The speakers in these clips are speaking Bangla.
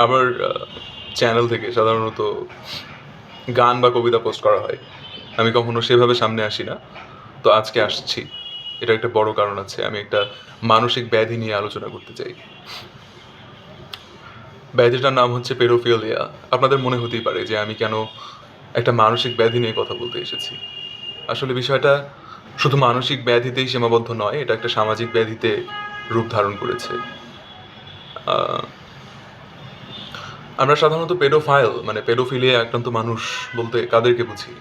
আমার চ্যানেল থেকে সাধারণত গান বা কবিতা পোস্ট করা হয়। আমি কখনো সেভাবে সামনে আসি না, তো আজকে আসছি। এটা একটা বড় কারণ আছে, আমি একটা মানসিক ব্যাধি নিয়ে আলোচনা করতে চাই। ব্যাধিটার নাম হচ্ছে পেডোফিলিয়া। আপনাদের মনে হতেই পারে যে আমি কেন একটা মানসিক ব্যাধি নিয়ে কথা বলতে এসেছি। আসলে বিষয়টা শুধু মানসিক ব্যাধিতেই সীমাবদ্ধ নয়, এটা একটা সামাজিক ব্যাধিতে রূপ ধারণ করেছে। আমরা সাধারণত পেডোফাইল মানে পেডোফিলিয়া আক্রান্ত মানুষ বলতে কাদেরকে বুঝি?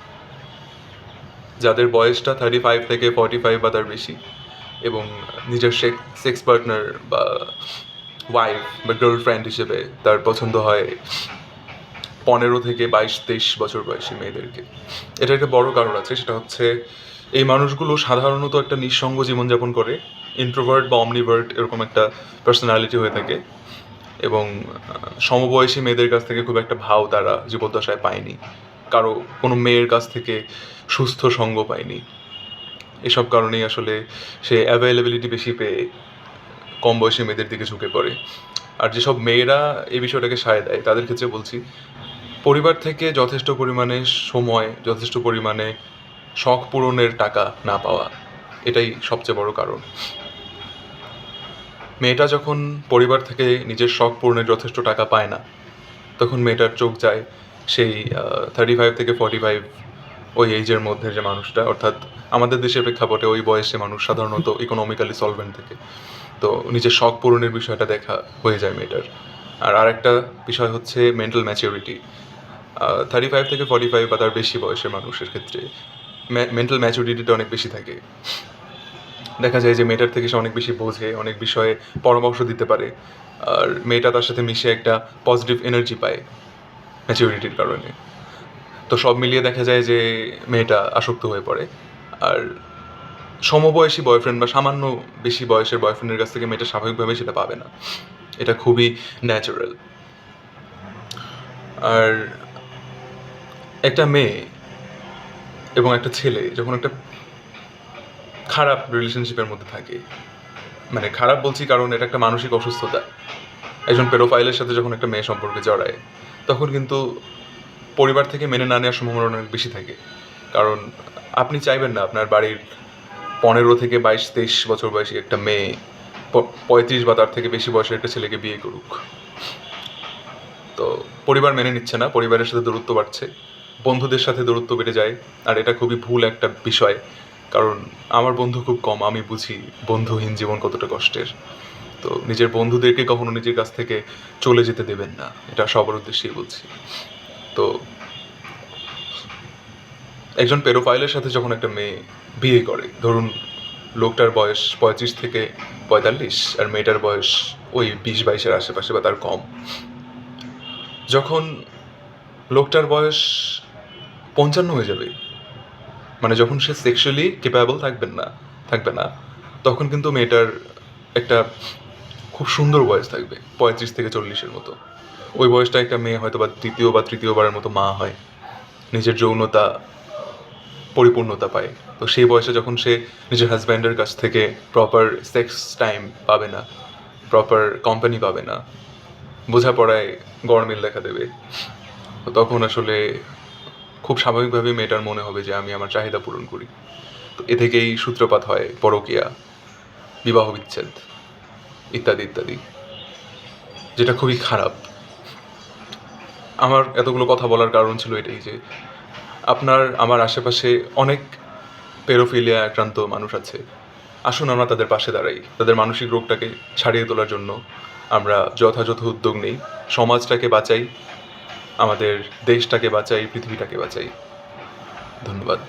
যাদের বয়সটা 35 থেকে 45 বা তার বেশি এবং নিজের সেক্স পার্টনার বা ওয়াইফ বা গার্লফ্রেন্ড হিসেবে তার পছন্দ হয় 15 থেকে 22-23 বছর বয়সী মেয়েদেরকে। এটার একটা বড় কারণ আছে, সেটা হচ্ছে এই মানুষগুলো সাধারণত একটা নিঃসঙ্গ জীবনযাপন করে, ইন্ট্রোভার্ট বা অমনিভার্ট এরকম একটা পার্সোনালিটি হয়ে থাকে এবং সমবয়সী মেয়েদের কাছ থেকে খুব একটা ভাও তারা জীবদ্দশায় পায়নি, কোনো মেয়ের কাছ থেকে সুস্থ সঙ্গ পায়নি। এসব কারণেই আসলে সে অ্যাভেলেবিলিটি বেশি পেয়ে কম বয়সী মেয়েদের দিকে ঝুঁকে পড়ে। আর যেসব মেয়েরা এই বিষয়টাকে সায় দেয় তাদের ক্ষেত্রে বলছি, পরিবার থেকে যথেষ্ট পরিমাণে সময়, যথেষ্ট পরিমাণে শখ পূরণের টাকা না পাওয়া, এটাই সবচেয়ে বড় কারণ। মেয়েটা যখন পরিবার থেকে নিজের শখ পূরণের যথেষ্ট টাকা পায় না, তখন মেয়েটার চোখ যায় সেই 35 থেকে 45 ওই এইজের মধ্যে যে মানুষটা, অর্থাৎ আমাদের দেশের প্রেক্ষাপটে ওই বয়সে মানুষ সাধারণত ইকোনমিক্যালি সলভেন্ট থাকে, তো নিজের শখ পূরণের বিষয়টা দেখা হয়ে যায় মেয়েটার। আর আরেকটা বিষয় হচ্ছে মেন্টাল ম্যাচিউরিটি। 35 থেকে 45 বা তার বেশি বয়সের মানুষের ক্ষেত্রে মেন্টাল ম্যাচুরিটিটা অনেক বেশি থাকে। দেখা যায় যে মেয়েটার থেকে সে অনেক বেশি বোঝে, অনেক বিষয়ে পরামর্শ দিতে পারে, আর মেয়েটা তার সাথে মিশে একটা পজিটিভ এনার্জি পায় ম্যাচুরিটির কারণে। তো সব মিলিয়ে দেখা যায় যে মেয়েটা আসক্ত হয়ে পড়ে। আর সমবয়সী বয়ফ্রেন্ড বা সামান্য বেশি বয়সের বয়ফ্রেন্ডের কাছ থেকে মেয়েটা স্বাভাবিকভাবে সেটা পাবে না, এটা খুবই ন্যাচারাল। আর একটা মেয়ে এবং একটা ছেলে যখন একটা খারাপ রিলেশনশিপের মধ্যে থাকে, মানে খারাপ বলছি কারণ এটা একটা মানসিক অসুস্থতা, একজন পেডোফাইলের সাথে যখন একটা মেয়ে সম্পর্কে জড়ায়, তখন কিন্তু পরিবার থেকে মেনে না নেওয়ার সম্ভাবনা অনেক বেশি থাকে। কারণ আপনি চাইবেন না আপনার বাড়ির 15 থেকে 22-23 বছর বয়সী একটা মেয়ে 35 বা তার থেকে বেশি বয়সের একটা ছেলেকে বিয়ে করুক। তো পরিবার মেনে নিচ্ছে না, পরিবারের সাথে দূরত্ব বাড়ছে, বন্ধুদের সাথে দূরত্ব বেড়ে যায়। আর এটা খুবই ভুল একটা বিষয়, কারণ আমার বন্ধু খুব কম, আমি বুঝি বন্ধুহীন জীবন কতটা কষ্টের। তো নিজের বন্ধুদেরকে কখনো নিজের কাছ থেকে চলে যেতে দেবেন না, এটা সবার উদ্দেশ্যেই বলছি। তো একজন পেডোফাইলের সাথে যখন একটা মেয়ে বিয়ে করে, ধরুন লোকটার বয়স 35 থেকে 45 আর মেয়েটার বয়স ওই 20-22-এর আশেপাশে বা তার কম, যখন লোকটার বয়স 55 হয়ে যাবে, মানে যখন সে সেক্সুয়ালি ক্যাপাবল থাকবে না, তখন কিন্তু মেয়েটার একটা খুব সুন্দর বয়স থাকবে 35 থেকে 40-এর মতো। ওই বয়সটা একটা মেয়ে হয়তো বা দ্বিতীয় বা তৃতীয়বারের মতো মা হয়, নিজের যৌনতা পরিপূর্ণতা পায়। তো সেই বয়সে যখন সে নিজের হাজব্যান্ডের কাছ থেকে প্রপার সেক্স টাইম পাবে না, প্রপার কোম্পানি পাবে না, বোঝাপড়ায় গড়মিল দেখা দেবে, তো তখন আসলে খুব স্বাভাবিকভাবেই মেয়েটার মনে হবে যে আমি আমার চাহিদা পূরণ করি। তো এ থেকেই সূত্রপাত হয় পরকীয়া, বিবাহ বিচ্ছেদ ইত্যাদি ইত্যাদি, যেটা খুবই খারাপ। আমার এতগুলো কথা বলার কারণ ছিল এটাই যে আমার আশেপাশে অনেক পেডোফিলিয়া আক্রান্ত মানুষ আছে। আসুন আমরা তাদের পাশে দাঁড়াই, তাদের মানসিক রোগটাকে ছাড়িয়ে তোলার জন্য আমরা যথাযথ উদ্যোগ নেই, সমাজটাকে বাঁচাই, আমাদের দেশটাকে বাঁচাই, পৃথিবীটাকে বাঁচাই। ধন্যবাদ।